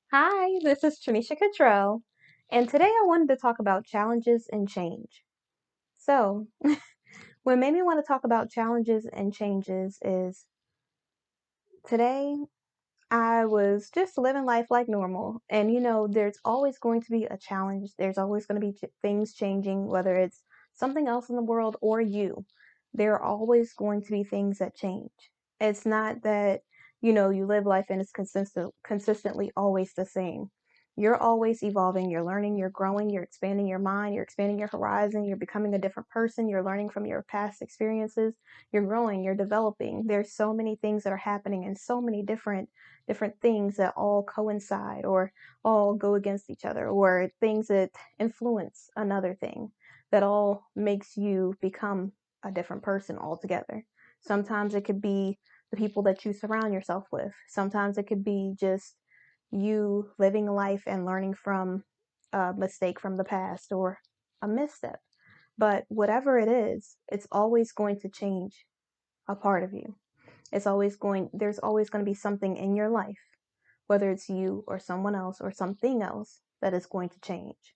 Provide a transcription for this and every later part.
Hi, this is Trinesha Cottrell, and today I wanted to talk about challenges and change. So, what made me want to talk about challenges and changes is today I was just living life like normal. And there's always going to be a challenge. There's always going to be things changing, whether it's something else in the world or you. There are always going to be things that change. It's not that, you live life and it's consistently always the same. You're always evolving, you're learning, you're growing, you're expanding your mind, you're expanding your horizon, you're becoming a different person, you're learning from your past experiences, you're growing, you're developing. There's so many things that are happening and so many different things that all coincide or all go against each other or things that influence another thing that all makes you become a different person altogether. Sometimes it could be the people that you surround yourself with. Sometimes it could be just you living life and learning from a mistake from the past or a misstep. But whatever it is, it's always going to change a part of you. There's always going to be something in your life, whether it's you or someone else or something else, that is going to change.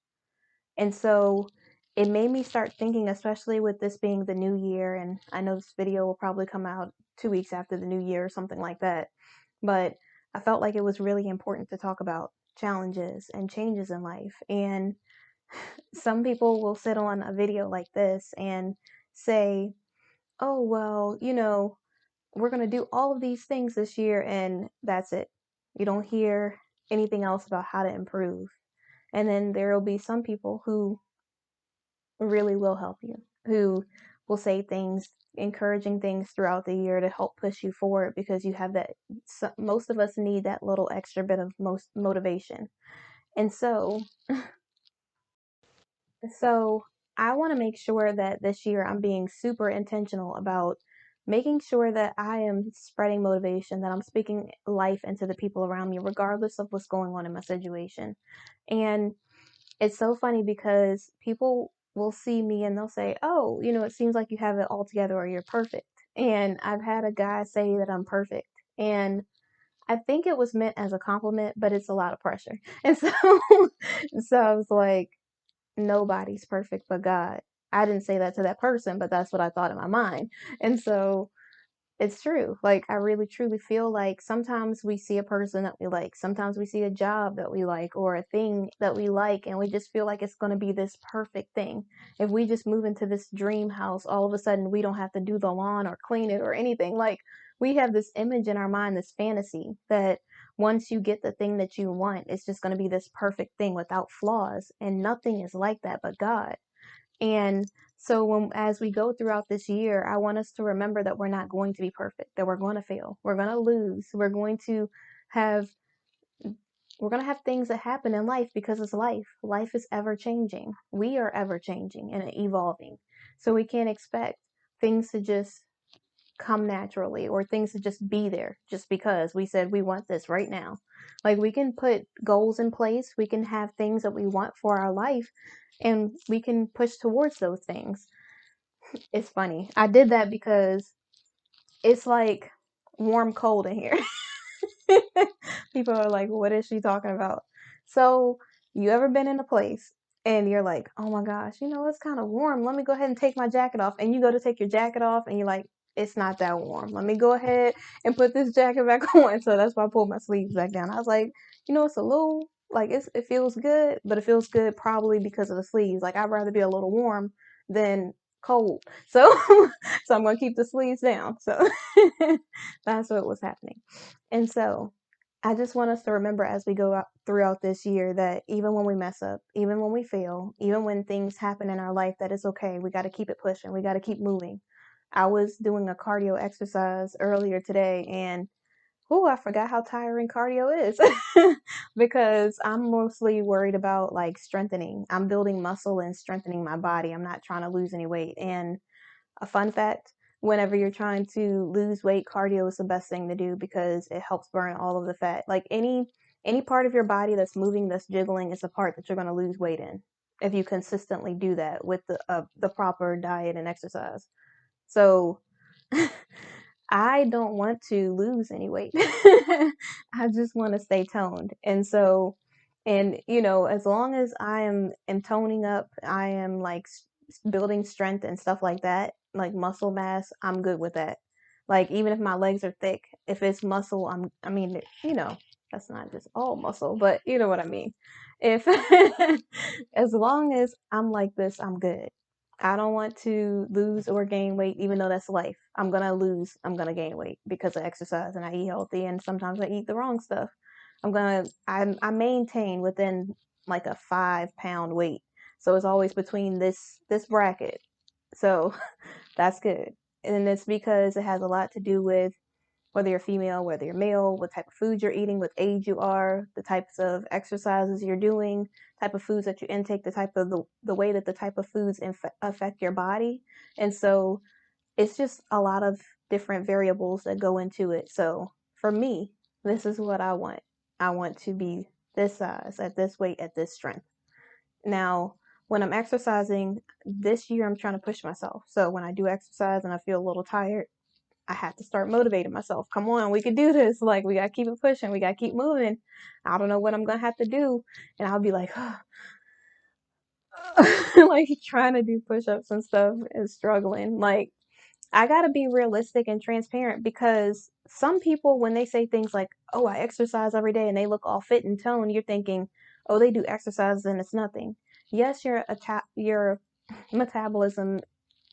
And so it made me start thinking, especially with this being the new year, and I know this video will probably come out 2 weeks after the new year or something like that. But I felt like it was really important to talk about challenges and changes in life. And some people will sit on a video like this and say, oh, well, we're going to do all of these things this year and that's it. You don't hear anything else about how to improve. And then there will be some people who really will help you, who will say things, encouraging things throughout the year to help push you forward because you have that. Most of us need that little extra bit of most motivation. And so I want to make sure that this year I'm being super intentional about making sure that I am spreading motivation, that I'm speaking life into the people around me, regardless of what's going on in my situation. And it's so funny because people will see me and they'll say, oh, it seems like you have it all together or you're perfect. And I've had a guy say that I'm perfect. And I think it was meant as a compliment, but it's a lot of pressure. And so, so I was like, nobody's perfect but God. I didn't say that to that person, but that's what I thought in my mind. And so it's true. Like, I really truly feel like sometimes we see a person that we like, sometimes we see a job that we like, or a thing that we like, and we just feel like it's going to be this perfect thing. If we just move into this dream house, all of a sudden we don't have to do the lawn or clean it or anything. Like, we have this image in our mind, this fantasy that once you get the thing that you want, it's just going to be this perfect thing without flaws. And nothing is like that but God. And so as we go throughout this year, I want us to remember that we're not going to be perfect, that we're going to fail, we're going to lose, have we're going to have things that happen in life because it's life. Life is ever changing. We are ever changing and evolving. So we can't expect things to just come naturally or things to just be there just because we said we want this right now. Like, we can put goals in place, we can have things that we want for our life, and we can push towards those things. It's funny. I did that because it's like warm cold in here. People are like, what is she talking about? So, you ever been in a place and you're like, oh my gosh, it's kind of warm. Let me go ahead and take my jacket off. And you go to take your jacket off and you're like, it's not that warm. Let me go ahead and put this jacket back on. So that's why I pulled my sleeves back down. I was like, it's a little like it feels good, but it feels good probably because of the sleeves. Like, I'd rather be a little warm than cold. So so I'm gonna keep the sleeves down. So that's what was happening. And so I just want us to remember as we go out throughout this year that even when we mess up, even when we fail, even when things happen in our life, that it's okay. We got to keep it pushing. We got to keep moving. I was doing a cardio exercise earlier today and I forgot how tiring cardio is because I'm mostly worried about like strengthening. I'm building muscle and strengthening my body. I'm not trying to lose any weight. And a fun fact, whenever you're trying to lose weight, cardio is the best thing to do because it helps burn all of the fat. Like, any part of your body that's moving, that's jiggling, is a part that you're going to lose weight in if you consistently do that with the proper diet and exercise. So I don't want to lose any weight. I just want to stay toned. And so, and as long as I am toning up, I am like building strength and stuff like that, like muscle mass, I'm good with that. Like even if my legs are thick, if it's muscle, I mean, that's not just all muscle, but you know what I mean. If as long as I'm like this, I'm good. I don't want to lose or gain weight, even though that's life. I'm gonna gain weight because I exercise and I eat healthy, and sometimes I eat the wrong stuff. I maintain within like a 5 pound weight, so it's always between this bracket. So that's good, and it's because it has a lot to do with whether you're female, whether you're male, what type of food you're eating, what age you are, the types of exercises you're doing, type of foods that you intake, the type of the way that the type of foods affect your body. And so it's just a lot of different variables that go into it. So for me, this is what I want. I want to be this size, at this weight, at this strength. Now, when I'm exercising this year, I'm trying to push myself. So when I do exercise and I feel a little tired, I have to start motivating myself. Come on, we can do this. Like, we got to keep it pushing. We got to keep moving. I don't know what I'm going to have to do. And I'll be like, like trying to do push ups and stuff and struggling. Like, I got to be realistic and transparent because some people, when they say things like, oh, I exercise every day and they look all fit and toned, you're thinking, oh, they do exercise and it's nothing. Yes, your metabolism,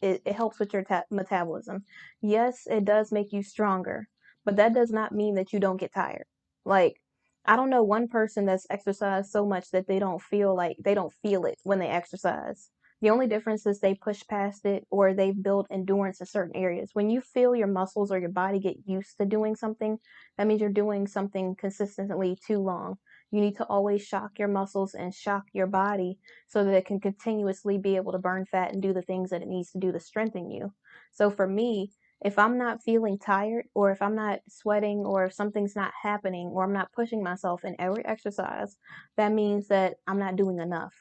it helps with your metabolism. Yes, it does make you stronger, but that does not mean that you don't get tired. Like, I don't know one person that's exercised so much that they don't feel it when they exercise. The only difference is they push past it or they've built endurance in certain areas. When you feel your muscles or your body get used to doing something, that means you're doing something consistently too long. You need to always shock your muscles and shock your body so that it can continuously be able to burn fat and do the things that it needs to do to strengthen you. So for me, if I'm not feeling tired or if I'm not sweating or if something's not happening or I'm not pushing myself in every exercise, that means that I'm not doing enough.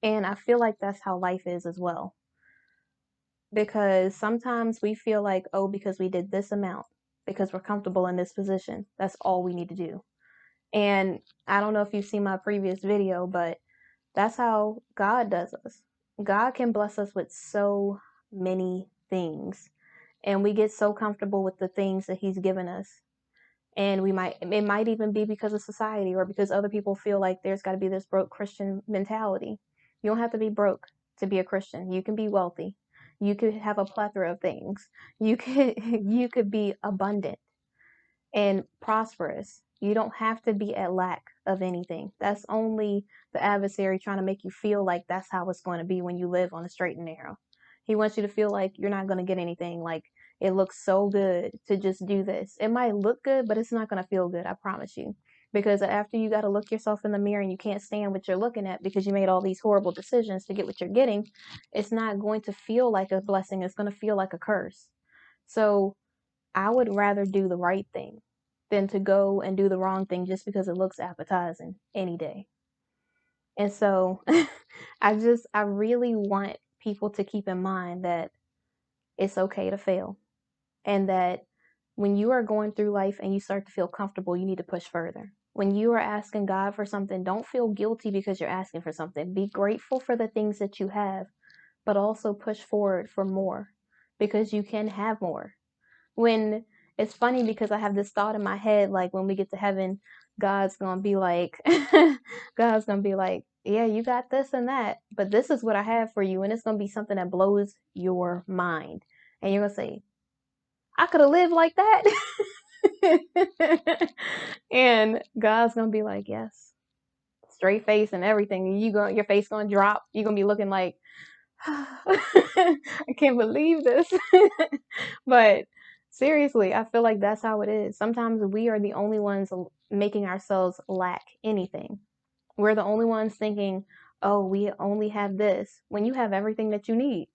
And I feel like that's how life is as well. Because sometimes we feel like, oh, because we did this amount, because we're comfortable in this position, that's all we need to do. And I don't know if you've seen my previous video, but that's how God does us. God can bless us with so many things. And we get so comfortable with the things that He's given us. And it might even be because of society or because other people feel like there's got to be this broke Christian mentality. You don't have to be broke to be a Christian. You can be wealthy. You could have a plethora of things. You could be abundant and prosperous. You don't have to be at lack of anything. That's only the adversary trying to make you feel like that's how it's going to be when you live on a straight and narrow. He wants you to feel like you're not going to get anything. Like it looks so good to just do this. It might look good, but it's not going to feel good. I promise you. Because after you got to look yourself in the mirror and you can't stand what you're looking at because you made all these horrible decisions to get what you're getting, it's not going to feel like a blessing. It's going to feel like a curse. So I would rather do the right thing than to go and do the wrong thing just because it looks appetizing any day. And so I really want people to keep in mind that it's okay to fail and that when you are going through life and you start to feel comfortable, you need to push further. When you are asking God for something, don't feel guilty because you're asking for something. Be grateful for the things that you have, but also push forward for more because you can have more. When it's funny because I have this thought in my head, like when we get to heaven, God's gonna be like, God's gonna be like, yeah, you got this and that, but this is what I have for you, and it's gonna be something that blows your mind, and you're gonna say, I could have lived like that, and God's gonna be like, yes, straight face and everything, and your face gonna drop, you're gonna be looking like, I can't believe this. But seriously, I feel like that's how it is. Sometimes we are the only ones making ourselves lack anything. We're the only ones thinking, oh, we only have this when you have everything that you need.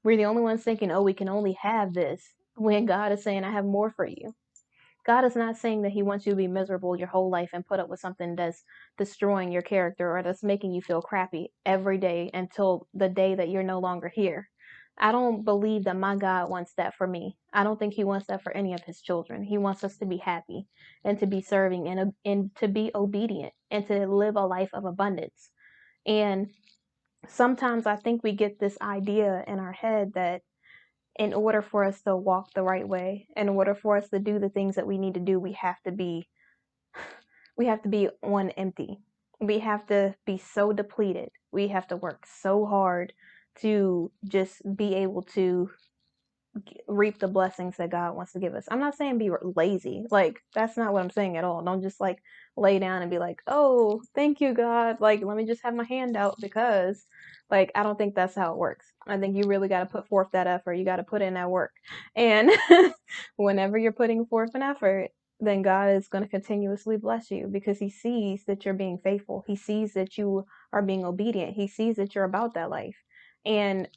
We're the only ones thinking, oh, we can only have this when God is saying, I have more for you. God is not saying that He wants you to be miserable your whole life and put up with something that's destroying your character or that's making you feel crappy every day until the day that you're no longer here. I don't believe that my God wants that for me. I don't think he wants that for any of his children. He wants us to be happy and to be serving and to be obedient and to live a life of abundance. And sometimes I think we get this idea in our head that in order for us to walk the right way, in order for us to do the things that we need to do, we have to be on empty. We have to be so depleted. We have to work so hard to just be able to reap the blessings that God wants to give us. I'm not saying be lazy. Like, that's not what I'm saying at all. Don't just like lay down and be like, "Oh, thank you, God. Like, let me just have my hand out because like I don't think that's how it works. I think you really got to put forth that effort. You got to put in that work. And whenever you're putting forth an effort, then God is going to continuously bless you because he sees that you're being faithful. He sees that you are being obedient. He sees that you're about that life. And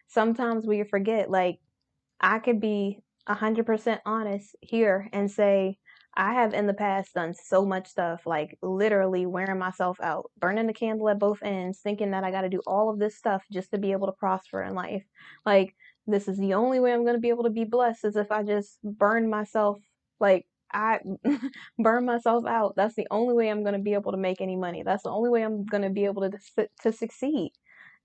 sometimes we forget, like, I could be 100% honest here and say I have in the past done so much stuff, like literally wearing myself out, burning the candle at both ends, thinking that I got to do all of this stuff just to be able to prosper in life. Like, this is the only way I'm going to be able to be blessed is if I just burn myself, like, I burn myself out. That's the only way I'm going to be able to make any money. That's the only way I'm going to be able to succeed.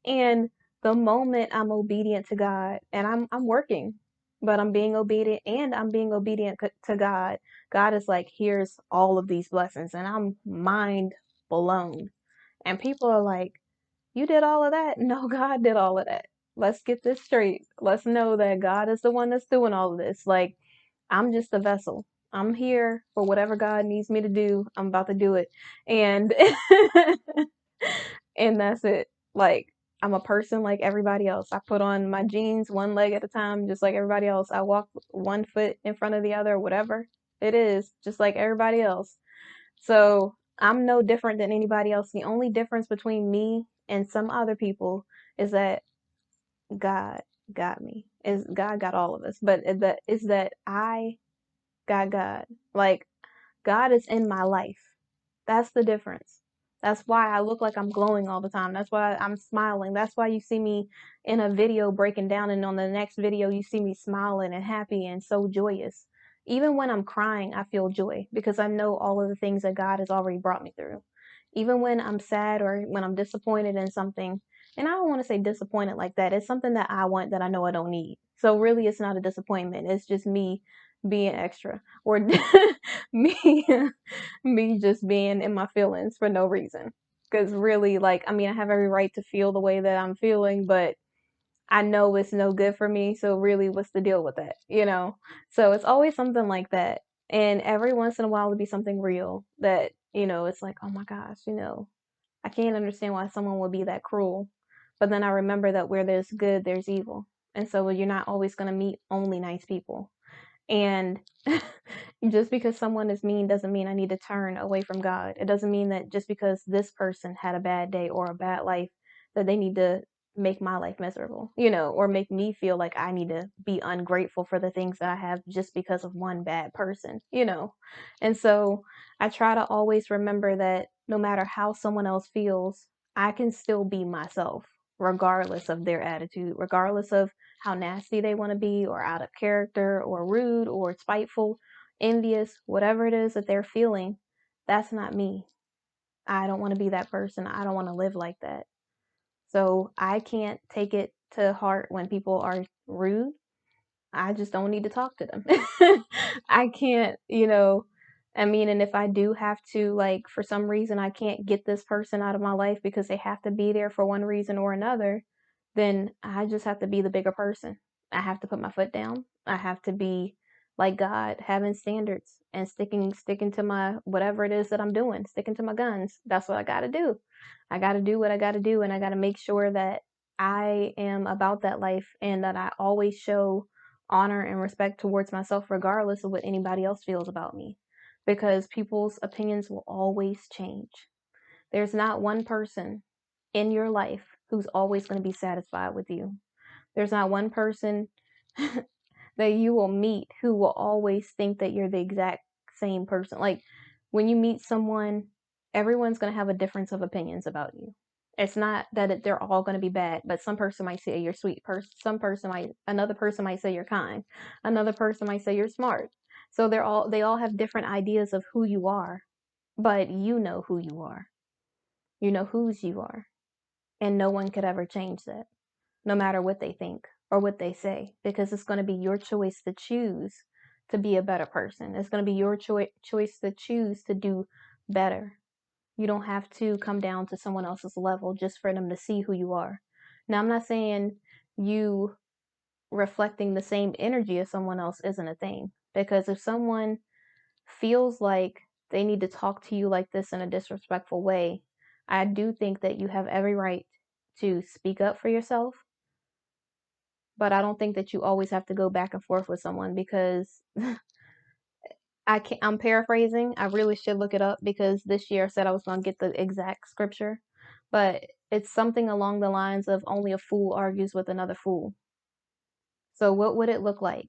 And the moment I'm obedient to God and I'm working, but I'm being obedient and I'm being obedient to God, God is like, here's all of these blessings. And I'm mind blown. And people are like, you did all of that? No, God did all of that. Let's get this straight. Let's know that God is the one that's doing all of this. Like, I'm just a vessel. I'm here for whatever God needs me to do. I'm about to do it. And and that's it. Like, I'm a person like everybody else. I put on my jeans one leg at a time, just like everybody else. I walk one foot in front of the other, whatever it is, just like everybody else. So I'm no different than anybody else. The only difference between me and some other people is that God got me. Is God got all of us, but that is that I got God. Like, God is in my life. That's the difference. That's why I look like I'm glowing all the time. That's why I'm smiling. That's why you see me in a video breaking down, and on the next video, you see me smiling and happy and so joyous. Even when I'm crying, I feel joy because I know all of the things that God has already brought me through. Even when I'm sad or when I'm disappointed in something, and I don't want to say disappointed like that, it's something that I want that I know I don't need. So really, it's not a disappointment. It's just me being extra or me me just being in my feelings for no reason. Because really, like, I mean, I have every right to feel the way that I'm feeling, but I know it's no good for me. So really, what's the deal with that? You know? So it's always something like that. And every once in a while, it'll be something real that, it's like, oh my gosh, I can't understand why someone would be that cruel. But then I remember that where there's good, there's evil. And so you're not always going to meet only nice people. And just because someone is mean doesn't mean I need to turn away from God. It doesn't mean that just because this person had a bad day or a bad life, that they need to make my life miserable, or make me feel like I need to be ungrateful for the things that I have just because of one bad person. And so I try to always remember that no matter how someone else feels, I can still be myself, regardless of their attitude, regardless of how nasty they want to be, or out of character, or rude, or spiteful, envious, whatever it is that they're feeling. That's not me. I don't want to be that person. I don't want to live like that. So I can't take it to heart when people are rude. I just don't need to talk to them. I can't, I mean, and if I do have to, like, for some reason, I can't get this person out of my life because they have to be there for one reason or another, then I just have to be the bigger person. I have to put my foot down. I have to be like God, having standards and sticking to my whatever it is that I'm doing, sticking to my guns. That's what I got to do. I got to do what I got to do, and I got to make sure that I am about that life and that I always show honor and respect towards myself, regardless of what anybody else feels about me, because people's opinions will always change. There's not one person in your life who's always going to be satisfied with you. There's not one person that you will meet who will always think that you're the exact same person. Like, when you meet someone, everyone's going to have a difference of opinions about you. It's not that they're all going to be bad, but some person might say you're sweet. Another person might say you're kind. Another person might say you're smart. So they all have different ideas of who you are, but you know who you are. You know whose you are, and no one could ever change that, no matter what they think or what they say, because it's going to be your choice to choose to be a better person. It's going to be your choice to choose to do better. You don't have to come down to someone else's level just for them to see who you are. Now, I'm not saying you reflecting the same energy as someone else isn't a thing, because if someone feels like they need to talk to you like this in a disrespectful way, I do think that you have every right to speak up for yourself, but I don't think that you always have to go back and forth with someone, because I'm paraphrasing. I really should look it up because this year I said I was going to get the exact scripture, but it's something along the lines of only a fool argues with another fool. So what would it look like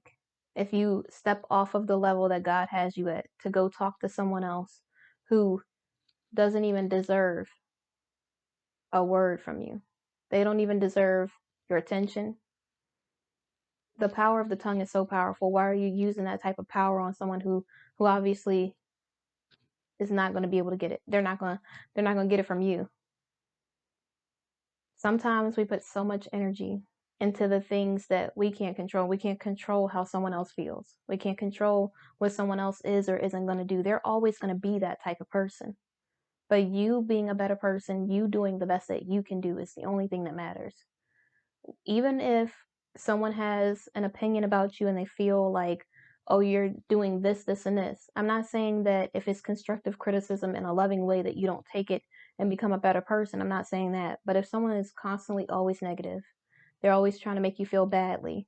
if you step off of the level that God has you at to go talk to someone else who doesn't even deserve a word from you? They don't even deserve your attention. The power of the tongue is so powerful. Why are you using that type of power on someone who obviously is not going to be able to get it? They're not going to get it from you. Sometimes we put so much energy into the things that we can't control. We can't control how someone else feels. We can't control what someone else is or isn't going to do. They're always going to be that type of person. But you being a better person, you doing the best that you can do is the only thing that matters. Even if someone has an opinion about you and they feel like, oh, you're doing this, this, and this. I'm not saying that if it's constructive criticism in a loving way that you don't take it and become a better person. I'm not saying that. But if someone is constantly always negative, they're always trying to make you feel badly,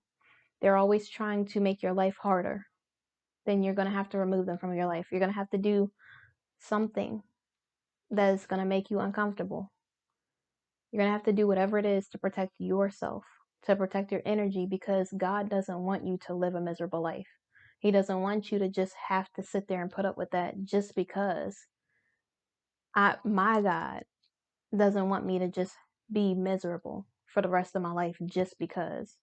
they're always trying to make your life harder, then you're going to have to remove them from your life. You're going to have to do something that is going to make you uncomfortable. You're going to have to do whatever it is to protect yourself, to protect your energy, because God doesn't want you to live a miserable life. He doesn't want you to just have to sit there and put up with that just because. My God doesn't want me to just be miserable for the rest of my life just because.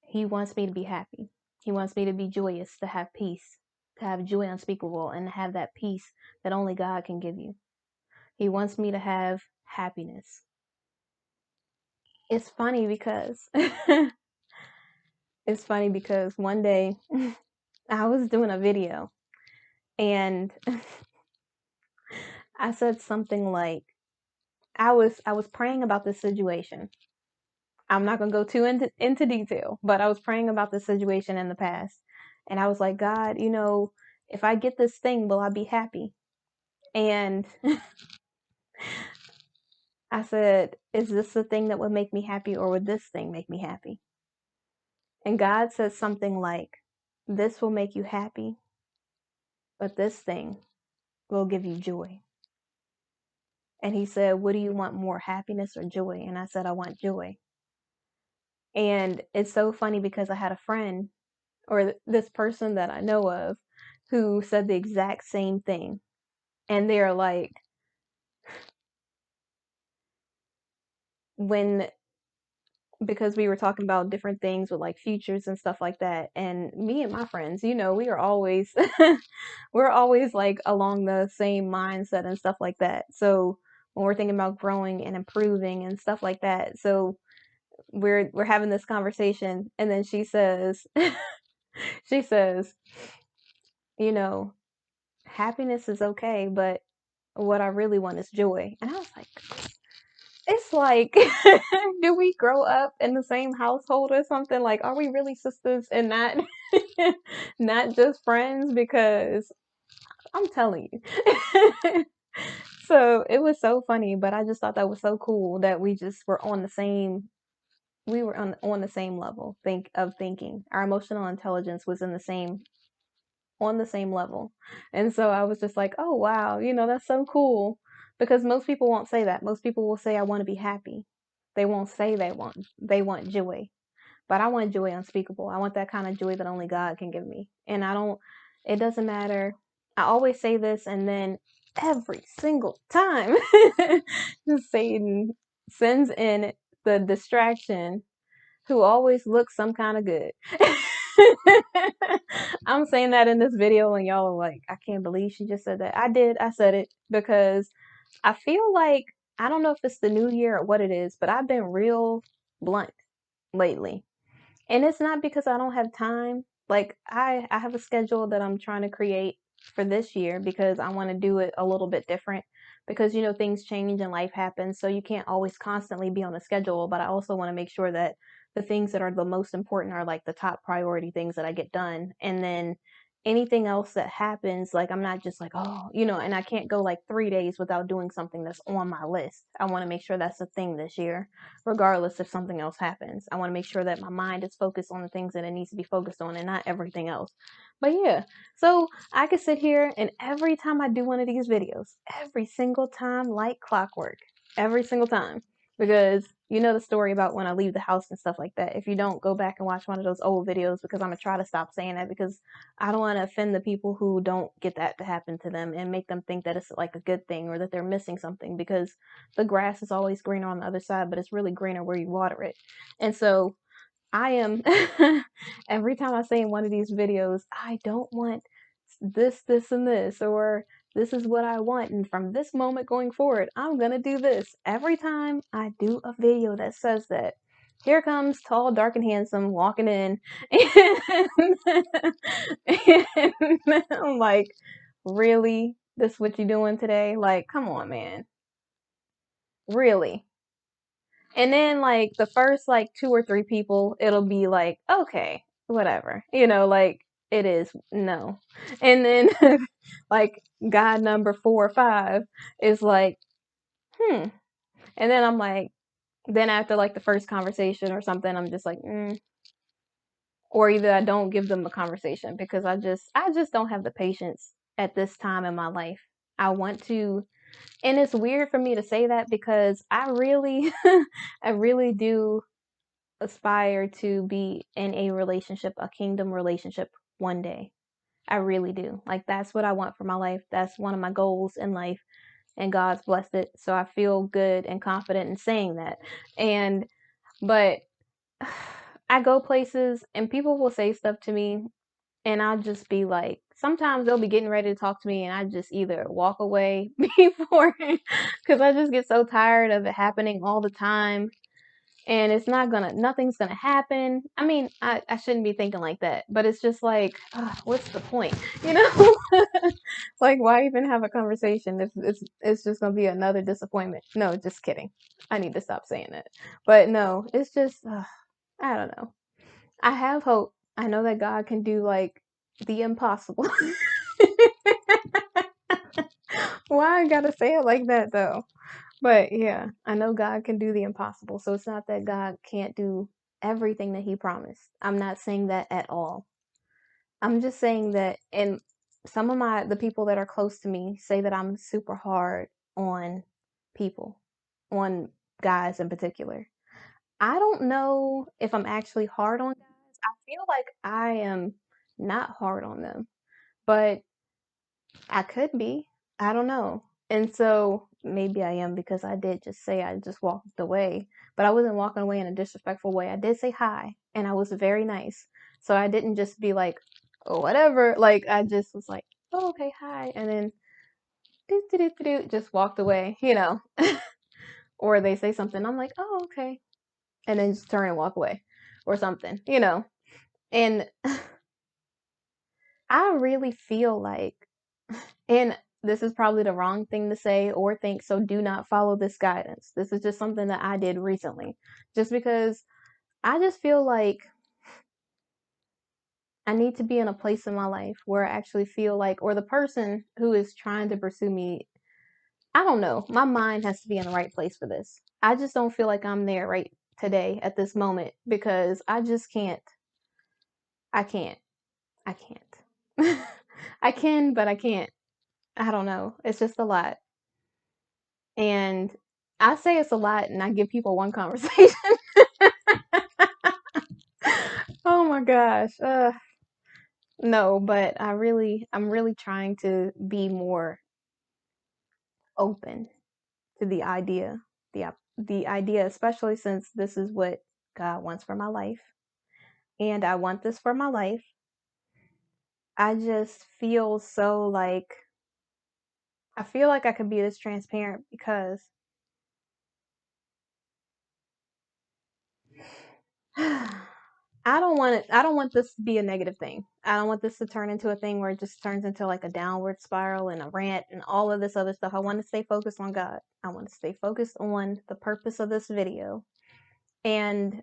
He wants me to be happy. He wants me to be joyous, to have peace, to have joy unspeakable, and to have that peace that only God can give you. He wants me to have happiness. It's funny because one day I was doing a video and I said something like, I was praying about this situation. I'm not gonna go too into detail, but I was praying about this situation in the past, and I was like, God, if I get this thing, will I be happy? And I said, is this the thing that would make me happy, or would this thing make me happy? And God said something like, this will make you happy, but this thing will give you joy. And he said, what do you want more, happiness or joy? And I said, I want joy. And it's so funny because I had a friend, or this person that I know of, who said the exact same thing. And they're like, because we were talking about different things with like futures and stuff like that. And me and my friends, we are always, we're always like along the same mindset and stuff like that. So when we're thinking about growing and improving and stuff like that. So we're having this conversation, and then she says, she says, happiness is okay, but what I really want is joy. And I was like, it's like, do we grow up in the same household or something? Like, are we really sisters and not not just friends? Because I'm telling you. So it was so funny, but I just thought that was so cool that we just were on the same, on the same level of thinking. Our emotional intelligence was on the same level. And so I was just like, oh wow, that's so cool. Because most people won't say that. Most people will say, I want to be happy. They won't say they want joy. But I want joy unspeakable. I want that kind of joy that only God can give me. And it doesn't matter. I always say this, and then every single time. Satan sends in the distraction who always looks some kind of good. I'm saying that in this video, and y'all are like, I can't believe she just said that. I did. I said it because I feel like, I don't know if it's the new year or what it is, but I've been real blunt lately. And it's not because I don't have time. Like I have a schedule that I'm trying to create for this year because I want to do it a little bit different because things change and life happens, so you can't always constantly be on a schedule, but I also want to make sure that the things that are the most important are like the top priority things that I get done, and then anything else that happens, like I'm not just like, oh, and I can't go like 3 days without doing something that's on my list. I want to make sure that's a thing this year regardless if something else happens. I want to make sure that my mind is focused on the things that it needs to be focused on and not everything else. But yeah, so I could sit here and every time I do one of these videos, every single time, like clockwork, every single time, because you know the story about when I leave the house and stuff like that. If you don't, go back and watch one of those old videos, because I'm going to try to stop saying that because I don't want to offend the people who don't get that to happen to them and make them think that it's like a good thing or that they're missing something, because the grass is always greener on the other side, but it's really greener where you water it. And so I am, every time I say in one of these videos, I don't want this, and this, or this is what I want. And from this moment going forward, I'm going to do this. Every time I do a video that says that, here comes tall, dark, and handsome walking in. And I'm like, really? This what you doing today? Like, come on, man. Really? And then like the first like 2 or 3 people, it'll be like, okay, whatever. Like it is no. And then like guy number 4 or 5 is like, hmm. And then I'm like, then after like the first conversation or something, I'm just like, or either I don't give them the conversation because I just don't have the patience at this time in my life. I want to, and it's weird for me to say that because I really I really do aspire to be in a relationship, a kingdom relationship one day. I really do. Like that's what I want for my life. That's one of my goals in life, and God's blessed it. So I feel good and confident in saying that. And but I go places and people will say stuff to me and I'll just be like, sometimes they'll be getting ready to talk to me and I just either walk away before because I just get so tired of it happening all the time, and it's nothing's gonna happen. I mean, I shouldn't be thinking like that, but it's just like, what's the point? You know? Like, why even have a conversation if it's just gonna be another disappointment? No, just kidding. I need to stop saying that. But no, it's just, I don't know. I have hope. I know that God can do like the impossible. Why I gotta say it like that though? But yeah, I know God can do the impossible. So it's not that God can't do everything that he promised. I'm not saying that at all. I'm just saying that, and some of the people that are close to me say that I'm super hard on people, on guys in particular. I don't know if I'm actually hard on guys. I feel like I am not hard on them, but I could be. I don't know. And so maybe I am because I did just say I just walked away, but I wasn't walking away in a disrespectful way. I did say hi and I was very nice. So I didn't just be like, oh, whatever. Like I just was like, oh, okay, hi. And then just walked away. Or they say something. I'm like, oh, okay. And then just turn and walk away or something. And I really feel like, and this is probably the wrong thing to say or think, so do not follow this guidance. This is just something that I did recently, just because I just feel like I need to be in a place in my life where I actually feel like, or the person who is trying to pursue me, I don't know, my mind has to be in the right place for this. I just don't feel like I'm there right today at this moment because I just can't. I can't. I can't. I can, but I can't. I don't know. It's just a lot. And I say it's a lot and I give people one conversation. Oh my gosh. No, but I'm really trying to be more open to the idea, especially since this is what God wants for my life, and I want this for my life. I just feel so like I feel like I could be this transparent because I don't want this to be a negative thing. I don't want this to turn into a thing where it just turns into like a downward spiral and a rant and all of this other stuff. I want to stay focused on God. I want to stay focused on the purpose of this video. And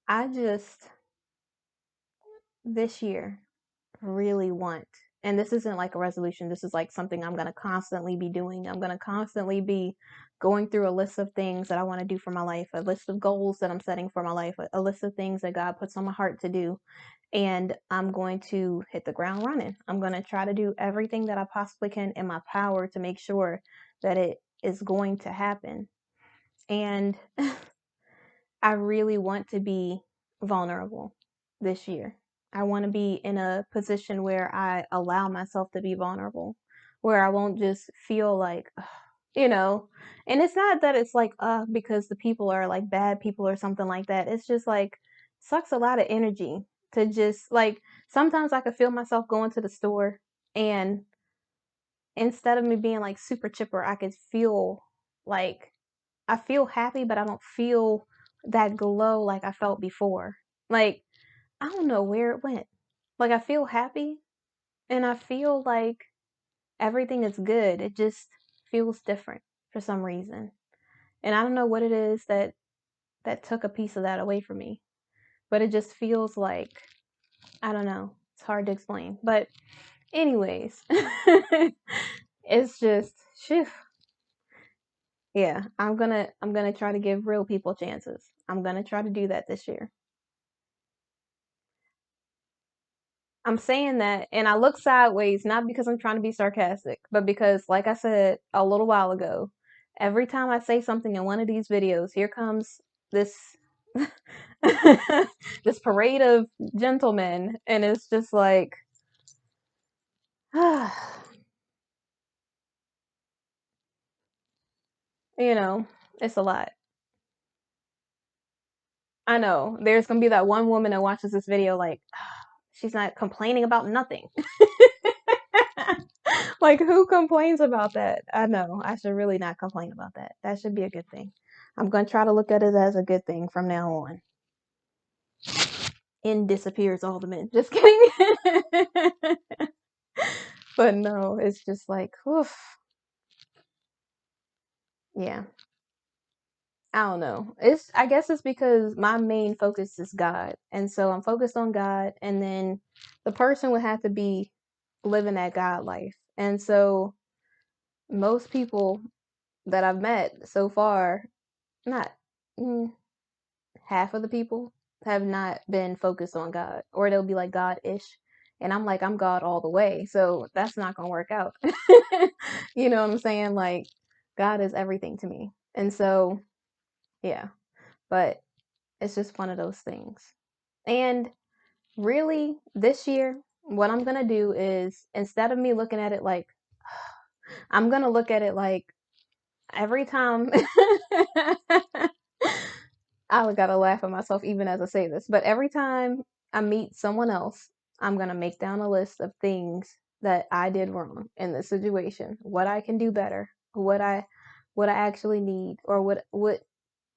I just this year really want, and this isn't like a resolution, this is like something I'm going to constantly be doing. I'm going to constantly be going through a list of things that I want to do for my life, a list of goals that I'm setting for my life, a list of things that God puts on my heart to do. And I'm going to hit the ground running. I'm going to try to do everything that I possibly can in my power to make sure that it is going to happen. And I really want to be vulnerable this year. I want to be in a position where I allow myself to be vulnerable, where I won't just feel like, you know, and it's not that it's like, because the people are like bad people or something like that. It's just like, sucks a lot of energy to just like, sometimes I could feel myself going to the store and instead of me being like super chipper, I could feel like I feel happy, but I don't feel that glow like I felt before. Like, I don't know where it went. Like, I feel happy and I feel like everything is good. It just feels different for some reason. And I don't know what it is that took a piece of that away from me. But it just feels like I don't know. It's hard to explain. But anyways, it's just phew. Yeah, I'm gonna try to give real people chances. I'm gonna try to do that this year. I'm saying that and I look sideways not because I'm trying to be sarcastic, but because like I said a little while ago, every time I say something in one of these videos, here comes this this parade of gentlemen and it's just like you know, it's a lot. I know. There's gonna be that one woman that watches this video like she's not complaining about nothing. Like, who complains about that? I know. I should really not complain about that. That should be a good thing. I'm going to try to look at it as a good thing from now on. In disappears all the men. Just kidding. But no, it's just like, oof. Yeah. I don't know. I guess it's because my main focus is God. And so I'm focused on God. And then the person would have to be living that God life. And so most people that I've met so far, not half of the people have not been focused on God, or they'll be like God-ish, and I'm like I'm God all the way, so that's not gonna work out. You know what I'm saying? Like God is everything to me, and so yeah, but it's just one of those things. And really, this year, what I'm gonna do is instead of me looking at it like I'm gonna look at it like every time I gotta laugh at myself even as I say this, but every time I meet someone else, I'm gonna make down a list of things that I did wrong in this situation, what I can do better, what I actually need, or what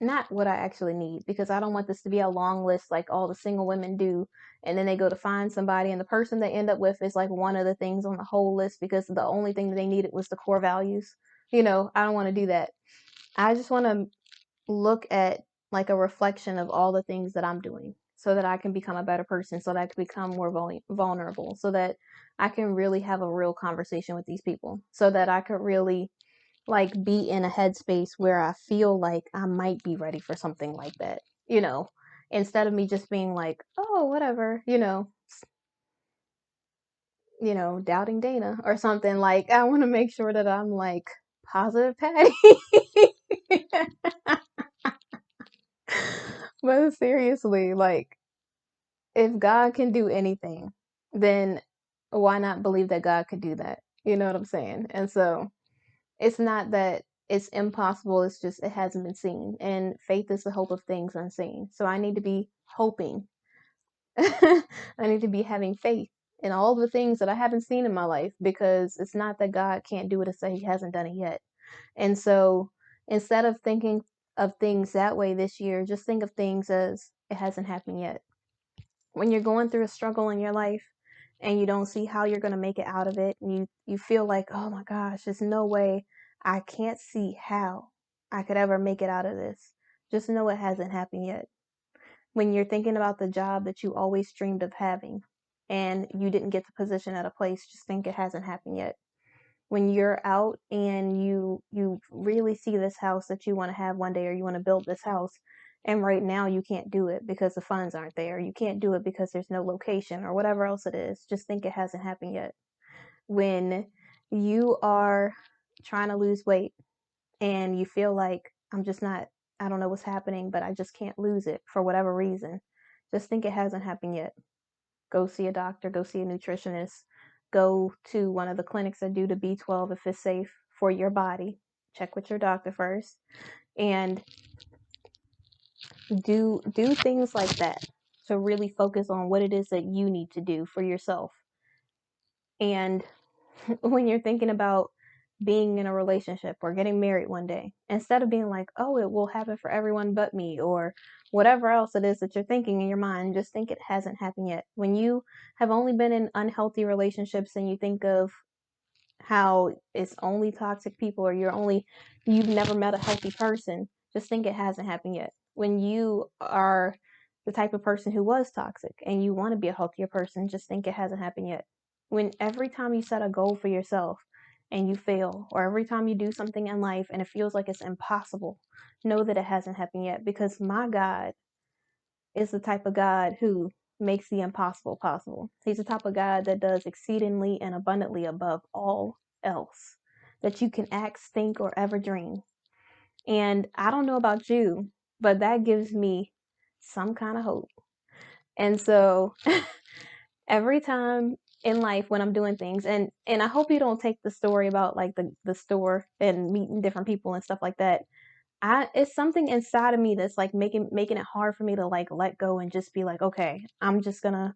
not what I actually need, because I don't want this to be a long list like all the single women do, and then they go to find somebody, and the person they end up with is like one of the things on the whole list because the only thing that they needed was the core values. You know, I don't want to do that. I just want to look at like a reflection of all the things that I'm doing so that I can become a better person, so that I can become more vulnerable, so that I can really have a real conversation with these people, so that I could really like be in a headspace where I feel like I might be ready for something like that, you know, instead of me just being like, oh, whatever, doubting Dana or something. Like, I want to make sure that I'm like positive Patty. But seriously, like, if God can do anything, then why not believe that God could do that? You know what I'm saying? And so it's not that it's impossible, it's just it hasn't been seen. And faith is the hope of things unseen. So I need to be hoping. I need to be having faith in all the things that I haven't seen in my life, because it's not that God can't do it, it's that He hasn't done it yet. And so instead of thinking of things that way this year, just think of things as it hasn't happened yet. When you're going through a struggle in your life and you don't see how you're going to make it out of it, and you feel like, oh my gosh, there's no way, I can't see how I could ever make it out of this, just know it hasn't happened yet. When you're thinking about the job that you always dreamed of having and you didn't get the position at a place, just think it hasn't happened yet. When you're out and you really see this house that you want to have one day, or you want to build this house, and right now you can't do it because the funds aren't there, you can't do it because there's no location or whatever else it is, just think it hasn't happened yet. When you are trying to lose weight and you feel like, I'm just not, I don't know what's happening, but I just can't lose it for whatever reason, just think it hasn't happened yet. Go see a doctor, go see a nutritionist, go to one of the clinics that do the B12 if it's safe for your body. Check with your doctor first, and do things like that to really focus on what it is that you need to do for yourself. And when you're thinking about being in a relationship or getting married one day, instead of being like, oh, it will happen for everyone but me, or whatever else it is that you're thinking in your mind, just think it hasn't happened yet. When you have only been in unhealthy relationships and you think of how it's only toxic people, or you've never met a healthy person, just think it hasn't happened yet. When you are the type of person who was toxic and you want to be a healthier person, just think it hasn't happened yet. When every time you set a goal for yourself and you fail, or every time you do something in life and it feels like it's impossible, know that it hasn't happened yet, because my God is the type of God who makes the impossible possible. He's the type of God that does exceedingly and abundantly above all else that you can act, think, or ever dream. And I don't know about you, but that gives me some kind of hope. And so every time in life when I'm doing things, and I hope you don't take the story about like the store and meeting different people and stuff like that, it's something inside of me that's like making it hard for me to like let go and just be like, okay, I'm just gonna,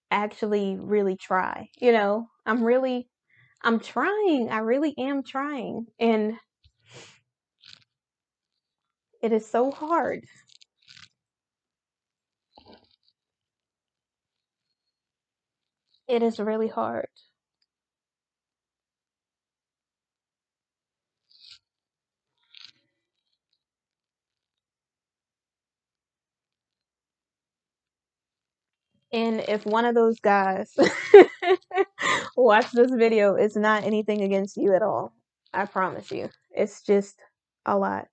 actually really try. I'm trying. I really am trying. And it is so hard. It is really hard. And if one of those guys watch this video, it's not anything against you at all. I promise you. It's just a lot.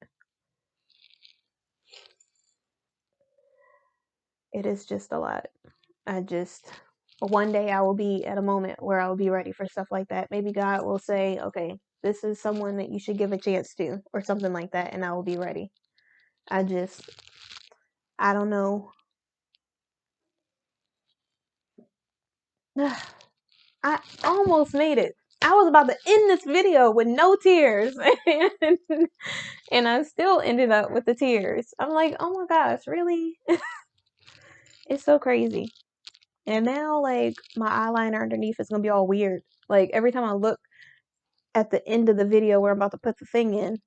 It is just a lot. One day I will be at a moment where I will be ready for stuff like that. Maybe God will say, okay, this is someone that you should give a chance to, or something like that, and I will be ready. I don't know. I almost made it. I was about to end this video with no tears, and I still ended up with the tears. I'm like, oh my gosh, really? It's so crazy. And now, like, my eyeliner underneath is gonna be all weird. Like, every time I look at the end of the video where I'm about to put the thing in,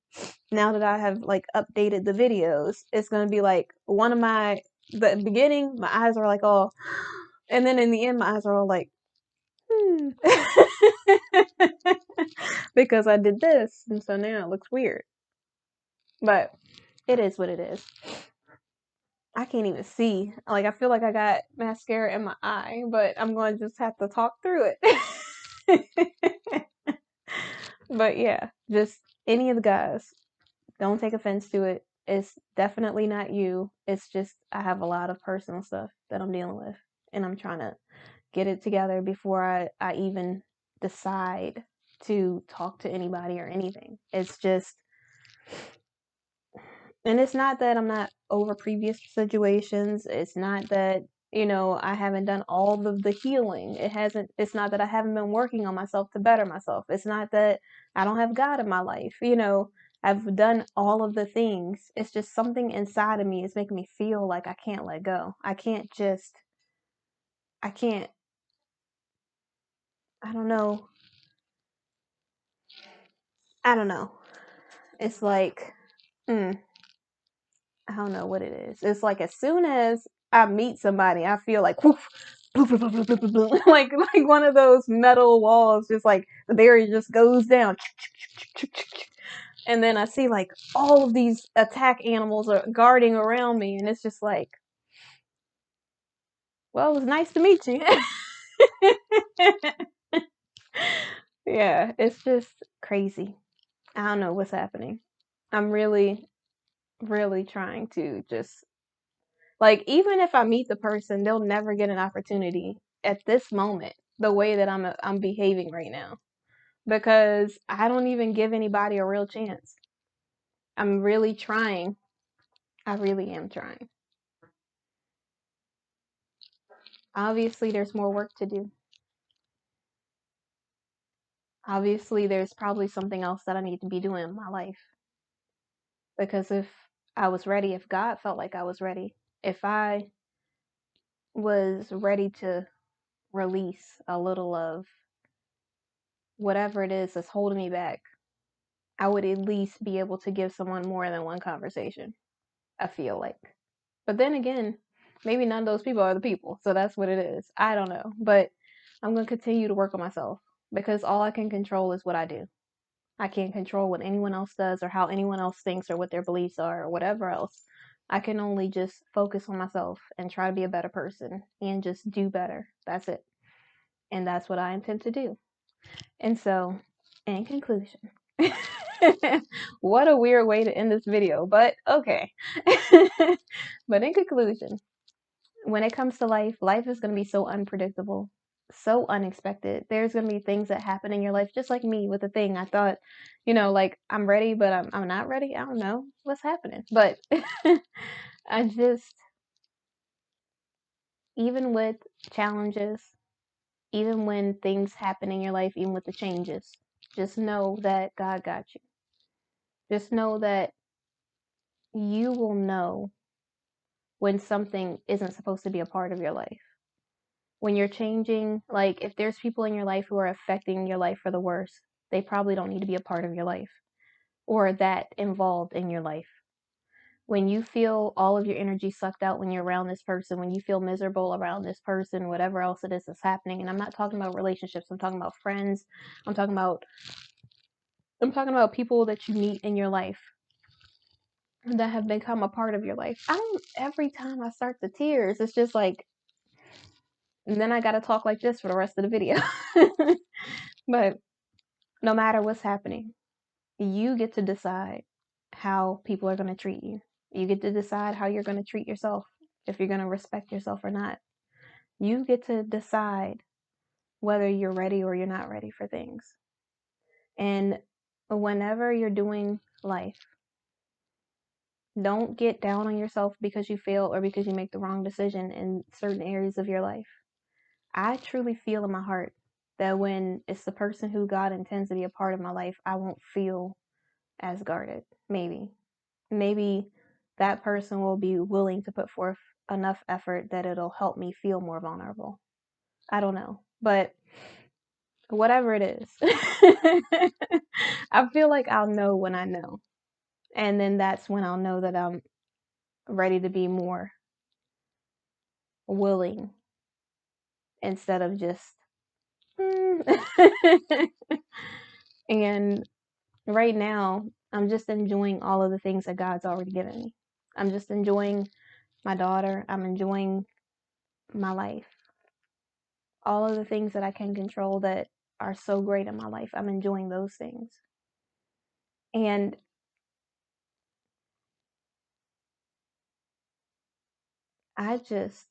now that I have like updated the videos, it's gonna be like the beginning, my eyes are like all, and then in the end, my eyes are all like, because I did this, and so now it looks weird. But it is what it is. I can't even see. Like, I feel like I got mascara in my eye, but I'm going to just have to talk through it. But yeah, just any of the guys, don't take offense to it. It's definitely not you. It's just I have a lot of personal stuff that I'm dealing with, and I'm trying to get it together before I even decide to talk to anybody or anything. It's just, and it's not that I'm not over previous situations. It's not that I haven't done all of the healing. It's not that I haven't been working on myself to better myself. It's not that I don't have God in my life. I've done all of the things. It's just something inside of me is making me feel like I can't let go. I can't, I don't know. I don't know. It's like, mm, I don't know what it is. It's like as soon as I meet somebody, I feel like whoof, bloop, bloop, bloop, bloop, bloop, bloop, like one of those metal walls, just like the barrier just goes down. And then I see like all of these attack animals are guarding around me, and it's just like, well, it was nice to meet you. Yeah, it's just crazy. I don't know what's happening. I'm really, really trying to just like, even if I meet the person, they'll never get an opportunity at this moment, the way that I'm behaving right now, because I don't even give anybody a real chance. I'm really trying. I really am trying. Obviously, there's more work to do. Obviously, there's probably something else that I need to be doing in my life, because if I was ready, if God felt like I was ready, if I was ready to release a little of whatever it is that's holding me back, I would at least be able to give someone more than one conversation, I feel like. But then again, maybe none of those people are the people. So that's what it is. I don't know. But I'm going to continue to work on myself, because all I can control is what I do. I can't control what anyone else does or how anyone else thinks or what their beliefs are or whatever else. I can only just focus on myself and try to be a better person and just do better. That's it. And that's what I intend to do. And so, in conclusion, what a weird way to end this video, but okay. But in conclusion, when it comes to life, life is going to be so unpredictable, so unexpected. There's going to be things that happen in your life, just like me with the thing. I thought, like I'm ready, but I'm not ready. I don't know what's happening. But I just, even with challenges, even when things happen in your life, even with the changes, just know that God got you. Just know that you will know when something isn't supposed to be a part of your life. When you're changing, like if there's people in your life who are affecting your life for the worse, they probably don't need to be a part of your life or that involved in your life. When you feel all of your energy sucked out when you're around this person, when you feel miserable around this person, whatever else it is that's happening, and I'm not talking about relationships, I'm talking about friends, I'm talking about people that you meet in your life that have become a part of your life. Every time I start the tears, it's just like, and then I gotta talk like this for the rest of the video. But no matter what's happening, you get to decide how people are going to treat you. You get to decide how you're going to treat yourself, if you're going to respect yourself or not. You get to decide whether you're ready or you're not ready for things. And whenever you're doing life, don't get down on yourself because you fail or because you make the wrong decision in certain areas of your life. I truly feel in my heart that when it's the person who God intends to be a part of my life, I won't feel as guarded. Maybe that person will be willing to put forth enough effort that it'll help me feel more vulnerable. I don't know, but whatever it is, I feel like I'll know when I know. And then that's when I'll know that I'm ready to be more willing instead of just, And right now, I'm just enjoying all of the things that God's already given me. I'm just enjoying my daughter. I'm enjoying my life. All of the things that I can control that are so great in my life, I'm enjoying those things. And I just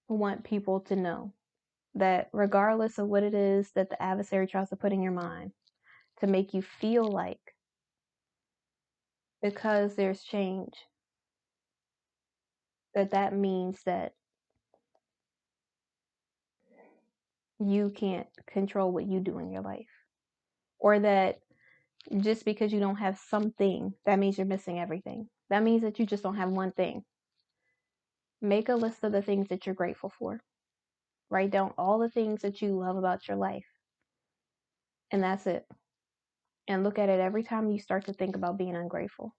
want people to know that regardless of what it is that the adversary tries to put in your mind to make you feel like, because there's change, that means that you can't control what you do in your life, or that just because you don't have something, that means you're missing everything. That means that you just don't have one thing. Make a list of the things that you're grateful for. Write down all the things that you love about your life, and that's it. And look at it every time you start to think about being ungrateful.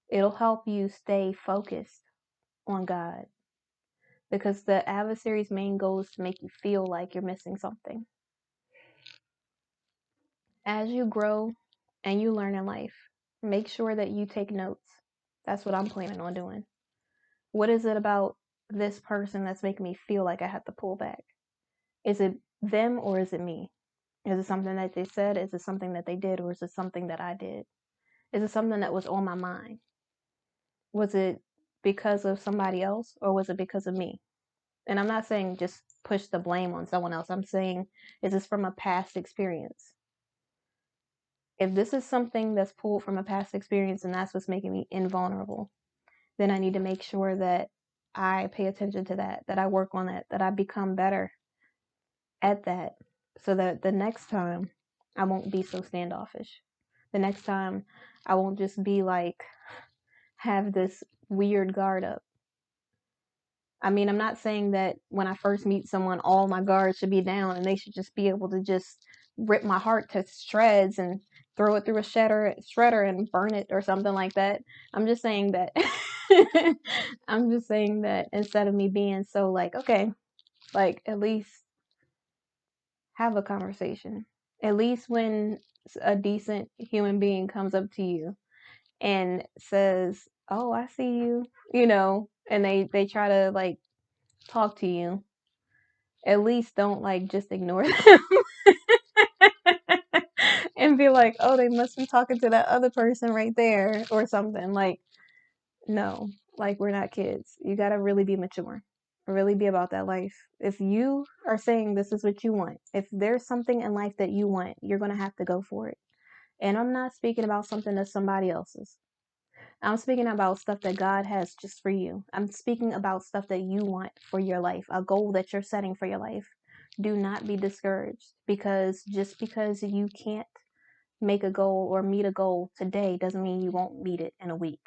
It'll help you stay focused on God, because the adversary's main goal is to make you feel like you're missing something. As you grow and you learn in life, make sure that you take notes. That's what I'm planning on doing. What is it about this person that's making me feel like I have to pull back? Is it them or is it me? Is it something that they said? Is it something that they did? Or is it something that I did? Is it something that was on my mind? Was it because of somebody else or was it because of me? And I'm not saying just push the blame on someone else. I'm saying, is this from a past experience? If this is something that's pulled from a past experience and that's what's making me invulnerable, then I need to make sure that I pay attention to that I work on it, that I become better at that, so that the next time I won't be so standoffish. The next time I won't just be like, have this weird guard up. I mean, I'm not saying that when I first meet someone, all my guards should be down and they should just be able to just rip my heart to shreds and throw it through a shredder and burn it or something like that. I'm just saying that I'm just saying that instead of me being so like, okay, like at least have a conversation. At least when a decent human being comes up to you and says, "Oh, I see you," and they try to like talk to you, at least don't like just ignore them and be like, "Oh, they must be talking to that other person right there," or something. Like, no, like we're not kids. You got to really be mature. Really be about that life. If you are saying this is what you want, if there's something in life that you want, you're going to have to go for it. And I'm not speaking about something that's somebody else's. I'm speaking about stuff that God has just for you. I'm speaking about stuff that you want for your life, a goal that you're setting for your life. Do not be discouraged, because just because you can't make a goal or meet a goal today doesn't mean you won't meet it in a week.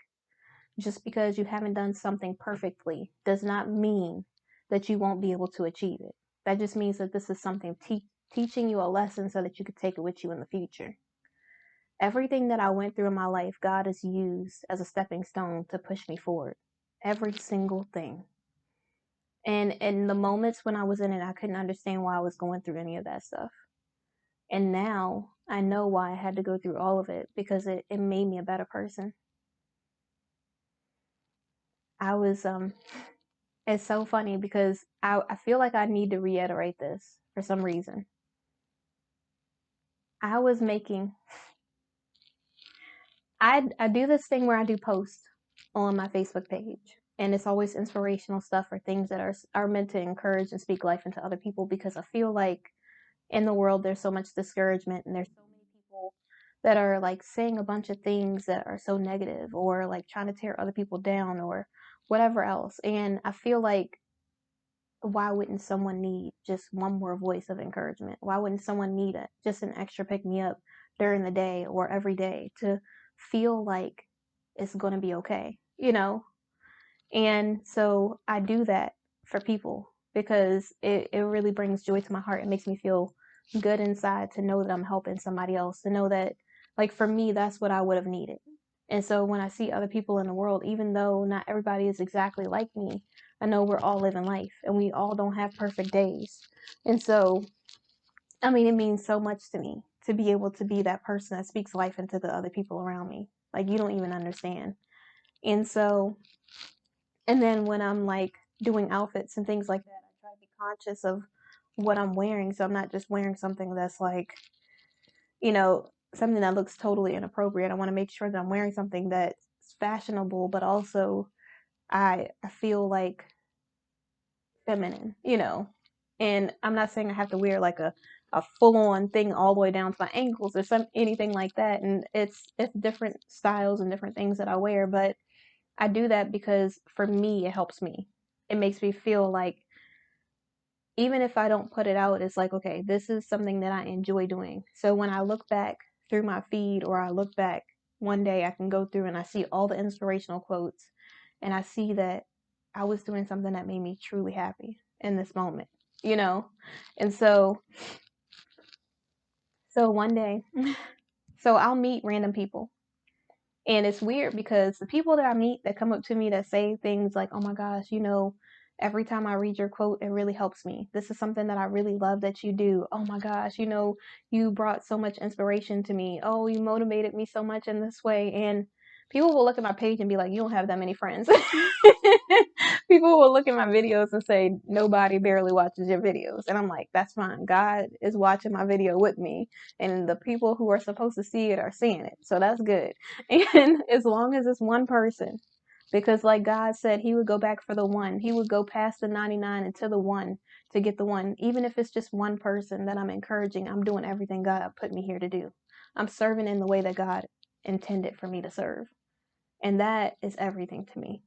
Just because you haven't done something perfectly does not mean that you won't be able to achieve it. That just means that this is something teaching you a lesson so that you could take it with you in the future. Everything that I went through in my life, God has used as a stepping stone to push me forward. Every single thing. And in the moments when I was in it, I couldn't understand why I was going through any of that stuff. And now I know why I had to go through all of it, because it made me a better person. I was it's so funny because I feel like I need to reiterate this for some reason. I was making I do this thing where I do posts on my Facebook page, and it's always inspirational stuff or things that are meant to encourage and speak life into other people, because I feel like in the world there's so much discouragement and there's so many people that are like saying a bunch of things that are so negative, or like trying to tear other people down or whatever else. And I feel like, why wouldn't someone need just one more voice of encouragement? Why wouldn't someone need just an extra pick me up during the day or every day to feel like it's going to be okay? And so I do that for people because it really brings joy to my heart. It makes me feel good inside to know that I'm helping somebody else, to know that, like, for me, that's what I would have needed. And so when I see other people in the world, even though not everybody is exactly like me, I know we're all living life and we all don't have perfect days. And so, I mean, it means so much to me to be able to be that person that speaks life into the other people around me. Like, you don't even understand. And so, and then when I'm like doing outfits and things like that, I try to be conscious of what I'm wearing. So I'm not just wearing something that's like, something that looks totally inappropriate. I want to make sure that I'm wearing something that's fashionable, but also I feel like feminine. And I'm not saying I have to wear like a full on thing all the way down to my ankles or anything like that. And it's different styles and different things that I wear, but I do that because for me it helps me. It makes me feel like even if I don't put it out, it's like, okay, this is something that I enjoy doing. So when I look back through my feed, or I look back one day, I can go through and I see all the inspirational quotes, and I see that I was doing something that made me truly happy in this moment, you know? And so one day, so I'll meet random people. And it's weird because the people that I meet that come up to me that say things like, oh my gosh, every time I read your quote, it really helps me. This is something that I really love that you do. Oh my gosh, you brought so much inspiration to me. Oh, you motivated me so much in this way. And people will look at my page and be like, you don't have that many friends. People will look at my videos and say, nobody barely watches your videos. And I'm like, that's fine. God is watching my video with me. And the people who are supposed to see it are seeing it. So that's good. And as long as it's one person, because like God said, he would go back for the one. He would go past the 99 and to the one to get the one. Even if it's just one person that I'm encouraging, I'm doing everything God put me here to do. I'm serving in the way that God intended for me to serve. And that is everything to me.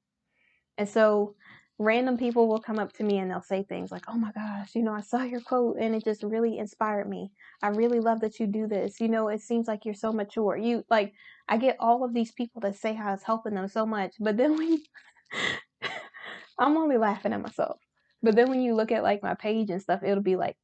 And so random people will come up to me and they'll say things like, oh my gosh, I saw your quote and it just really inspired me. I really love that you do this. It seems like you're so mature. I get all of these people that say how it's helping them so much. But then I'm only laughing at myself. But then when you look at like my page and stuff, it'll be like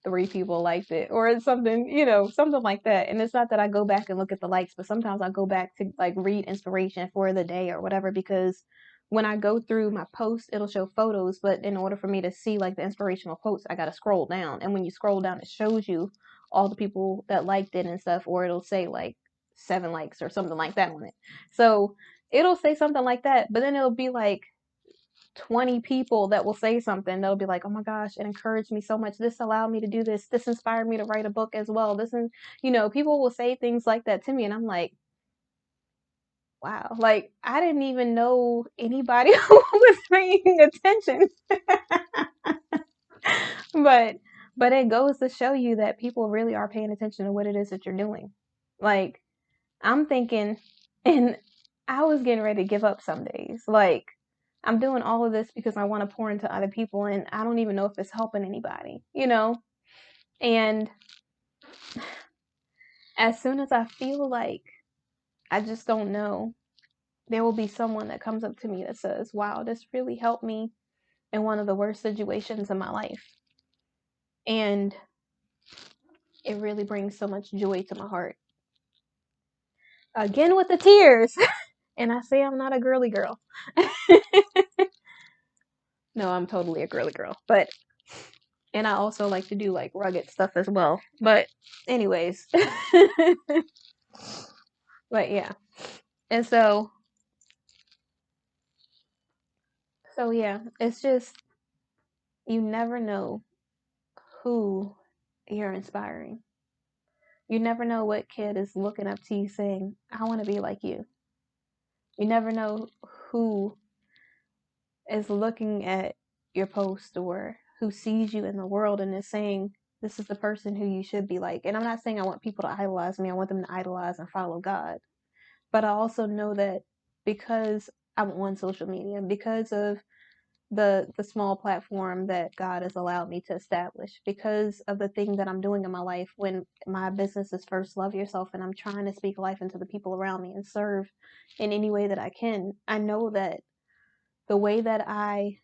3 people liked it, or it's something, something like that. And it's not that I go back and look at the likes, but sometimes I go back to like read inspiration for the day or whatever, because when I go through my post, it'll show photos, but in order for me to see like the inspirational quotes, I got to scroll down. And when you scroll down, it shows you all the people that liked it and stuff, or it'll say like 7 likes or something like that on it. So it'll say something like that, but then it'll be like 20 people that will say something. They'll be like, oh my gosh, it encouraged me so much. This allowed me to do this. This inspired me to write a book as well. People will say things like that to me. And I'm like, wow, like I didn't even know anybody who was paying attention. but but it goes to show you that people really are paying attention to what it is that you're doing. Like I'm thinking, and I was getting ready to give up some days. Like I'm doing all of this because I want to pour into other people, and I don't even know if it's helping anybody. And as soon as I feel like I just don't know, there will be someone that comes up to me that says, wow, this really helped me in one of the worst situations in my life. And it really brings so much joy to my heart. Again with the tears. And I say I'm not a girly girl. No, I'm totally a girly girl. And I also like to do like rugged stuff as well. But anyways. But yeah. And so yeah, it's just you never know who you're inspiring. You never know what kid is looking up to you saying, I want to be like you. You never know who is looking at your post or who sees you in the world and is saying, this is the person who you should be like. And I'm not saying I want people to idolize me. I want them to idolize and follow God. But I also know that because I'm on social media, because of the small platform that God has allowed me to establish, because of the thing that I'm doing in my life, when my business is first love yourself, and I'm trying to speak life into the people around me and serve in any way that I can, I know that the way that I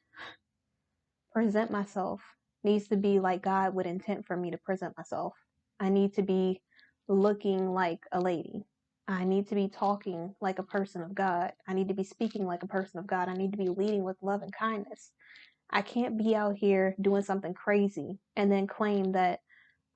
present myself needs to be like God would intend for me to present myself. I need to be looking like a lady. I need to be talking like a person of God. I need to be speaking like a person of God. I need to be leading with love and kindness. I can't be out here doing something crazy and then claim that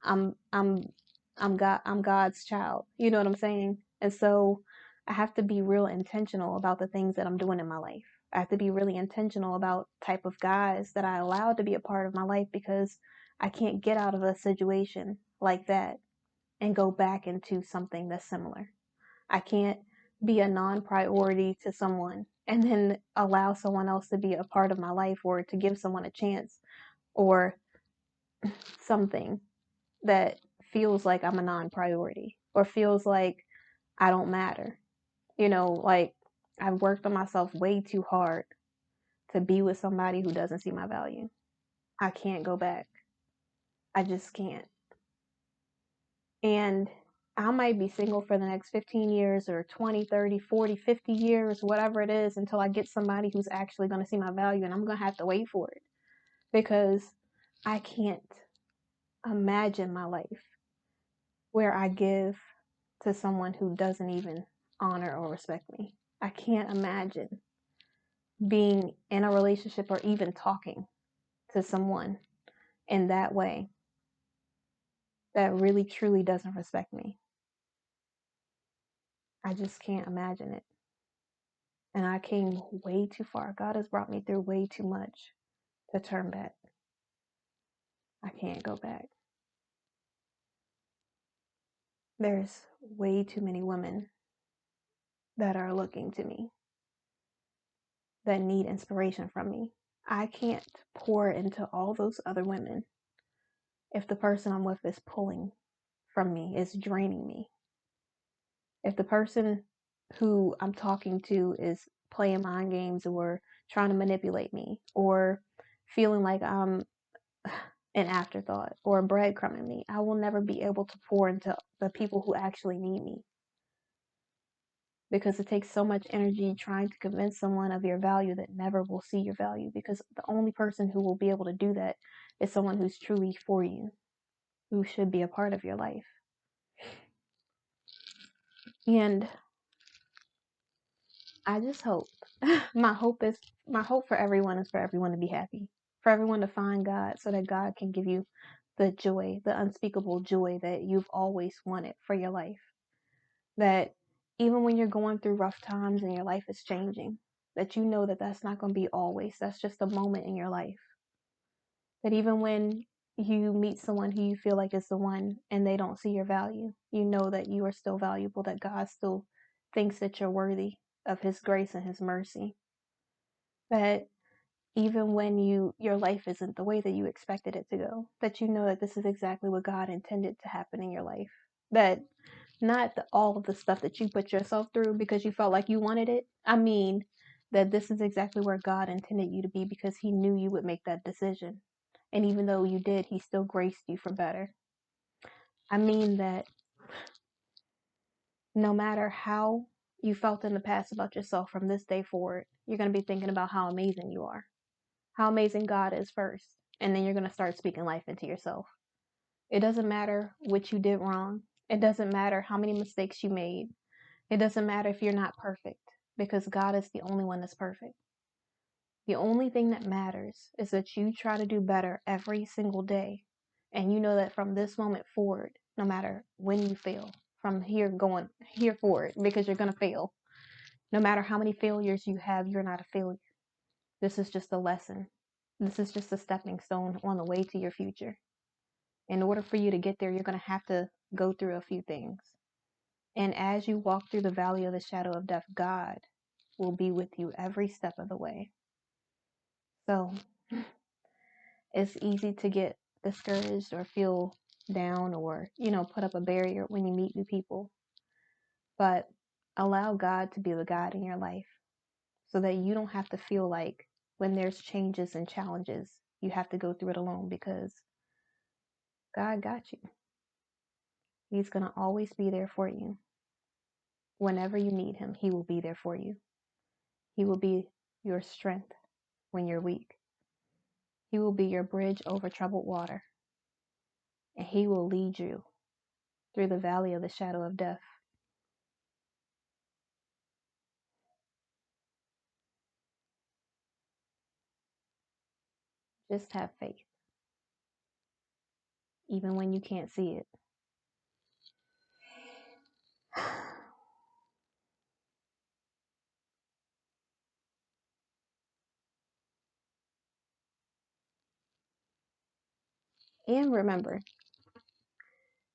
I'm I'm I'm God's child. You know what I'm saying? And so I have to be real intentional about the things that I'm doing in my life. I have to be really intentional about type of guys that I allow to be a part of my life, because I can't get out of a situation like that and go back into something that's similar. I can't be a non-priority to someone and then allow someone else to be a part of my life, or to give someone a chance, or something that feels like I'm a non-priority, or feels like I don't matter. Like I've worked on myself way too hard to be with somebody who doesn't see my value. I can't go back. I just can't. And I might be single for the next 15 years or 20, 30, 40, 50 years, whatever it is, until I get somebody who's actually going to see my value, and I'm going to have to wait for it because I can't imagine my life where I give to someone who doesn't even honor or respect me. I can't imagine being in a relationship or even talking to someone in that way that really truly doesn't respect me. I just can't imagine it. And I came way too far. God has brought me through way too much to turn back. I can't go back. There's way too many women that are looking to me that need inspiration from me. I can't pour into all those other women if the person I'm with is pulling from me, is draining me. If the person who I'm talking to is playing mind games or trying to manipulate me or feeling like I'm an afterthought or breadcrumbing me, I will never be able to pour into the people who actually need me. Because it takes so much energy trying to convince someone of your value that never will see your value. Because the only person who will be able to do that is someone who's truly for you, who should be a part of your life. And I just hope, my hope for everyone is for everyone to be happy, for everyone to find God so that God can give you the joy, the unspeakable joy that you've always wanted for your life. That even when you're going through rough times and your life is changing, that you know that that's not going to be always. That's just a moment in your life. That even when you meet someone who you feel like is the one and they don't see your value, you know that you are still valuable, that God still thinks that you're worthy of his grace and his mercy. That even when your life isn't the way that you expected it to go, that you know that this is exactly what God intended to happen in your life. That not all of the stuff that you put yourself through because you felt like you wanted it. I mean, that this is exactly where God intended you to be because he knew you would make that decision. And even though you did, he still graced you for better. I mean that no matter how you felt in the past about yourself from this day forward, you're going to be thinking about how amazing you are, how amazing God is first. And then you're going to start speaking life into yourself. It doesn't matter what you did wrong. It doesn't matter how many mistakes you made. It doesn't matter if you're not perfect because God is the only one that's perfect. The only thing that matters is that you try to do better every single day. And you know that from this moment forward, no matter when you fail, from here forward, because you're going to fail. No matter how many failures you have, you're not a failure. This is just a lesson. This is just a stepping stone on the way to your future. In order for you to get there, you're going to have to go through a few things. And as you walk through the valley of the shadow of death, God will be with you every step of the way. So it's easy to get discouraged or feel down or, put up a barrier when you meet new people. But allow God to be the God in your life so that you don't have to feel like when there's changes and challenges, you have to go through it alone because God got you. He's going to always be there for you. Whenever you need him, he will be there for you. He will be your strength when you're weak. He will be your bridge over troubled water. And he will lead you through the valley of the shadow of death. Just have faith, even when you can't see it. And remember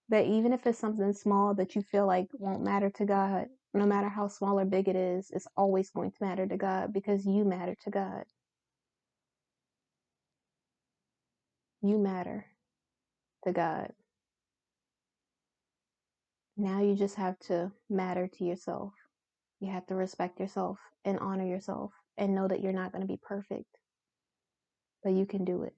that even if it's something small that you feel like won't matter to God, no matter how small or big it is, it's always going to matter to God because you matter to God. You matter to God. Now you just have to matter to yourself. You have to respect yourself and honor yourself and know that you're not going to be perfect, but you can do it.